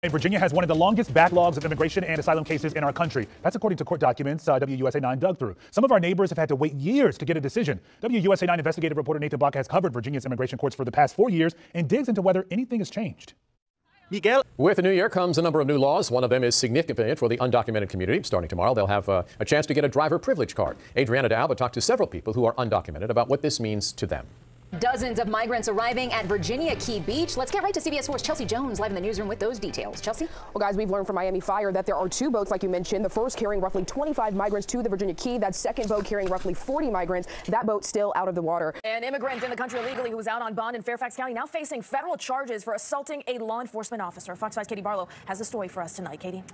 Virginia has one of the longest backlogs of immigration and asylum cases in our country. That's according to court documents WUSA 9 dug through. Some of our neighbors have had to wait years to get a decision. WUSA 9 investigative reporter Nathan Block has covered Virginia's immigration courts for the past 4 years and digs into whether anything has changed. Miguel. With the new year comes a number of new laws. One of them is significant for the undocumented community. Starting tomorrow, they'll have a chance to get a driver privilege card. Adriana de Alba talked to several people who are undocumented about what this means to them. Dozens of migrants arriving at Virginia Key Beach. Let's get right to CBS 4's Chelsea Jones live in the newsroom with those details. Chelsea? Well, guys, we've learned from Miami Fire that there are 2 boats, like you mentioned. The first carrying roughly 25 migrants to the Virginia Key. That second boat carrying roughly 40 migrants. That boat still out of the water. An immigrant in the country illegally who was out on bond in Fairfax County now facing federal charges for assaulting a law enforcement officer. Fox 5's Katie Barlow has the story for us tonight. Katie?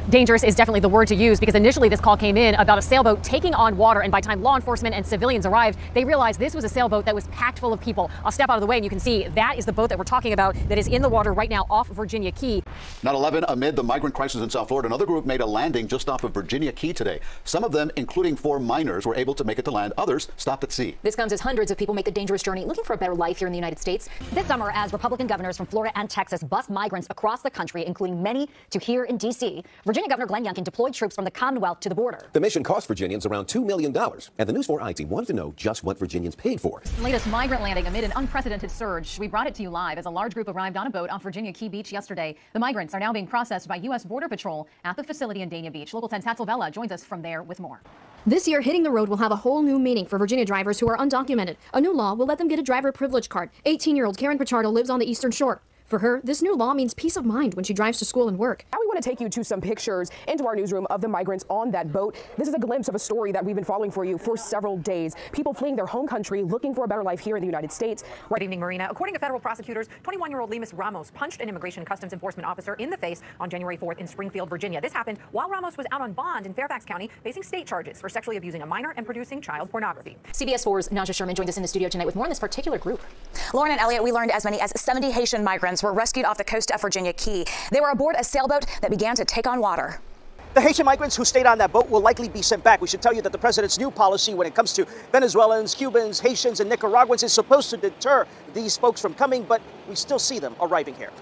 Dangerous is definitely the word to use, because initially this call came in about a sailboat taking on water, and by the time law enforcement and civilians arrived, they realized this was a sailboat that was packed full of people. I'll step out of the way and you can see that is the boat that we're talking about that is in the water right now off Virginia Key. 9/11 amid the migrant crisis in South Florida. Another group made a landing just off of Virginia Key today. Some of them, including 4 minors, were able to make it to land. Others stopped at sea. This comes as hundreds of people make the dangerous journey looking for a better life here in the United States. This summer, as Republican governors from Florida and Texas bus migrants across the country, including many to here in D.C., Virginia Governor Glenn Youngkin deployed troops from the Commonwealth to the border. The mission cost Virginians around $2 million, and the News 4 I team wanted to know just what Virginians paid for. Latest migrant landing amid an unprecedented surge. We brought it to you live as a large group arrived on a boat off Virginia Key Beach yesterday. The migrants are now being processed by U.S. Border Patrol at the facility in Dania Beach. Local 10's Hatzel Vela joins us from there with more. This year, hitting the road will have a whole new meaning for Virginia drivers who are undocumented. A new law will let them get a driver privilege card. 18-year-old Karen Pichardo lives on the Eastern Shore. For her, this new law means peace of mind when she drives to school and work. Now we want to take you to some pictures into our newsroom of the migrants on that boat. This is a glimpse of a story that we've been following for you for several days. People fleeing their home country, looking for a better life here in the United States. Good evening, Marina. According to federal prosecutors, 21-year-old Lemus Ramos punched an Immigration Customs Enforcement officer in the face on January 4th in Springfield, Virginia. This happened while Ramos was out on bond in Fairfax County, facing state charges for sexually abusing a minor and producing child pornography. CBS 4's Naja Sherman joins us in the studio tonight with more on this particular group. Lauren and Elliot, we learned as many as 70 Haitian migrants were rescued off the coast of Virginia Key. They were aboard a sailboat that began to take on water. The Haitian migrants who stayed on that boat will likely be sent back. We should tell you that the president's new policy when it comes to Venezuelans, Cubans, Haitians, and Nicaraguans is supposed to deter these folks from coming, but we still see them arriving here.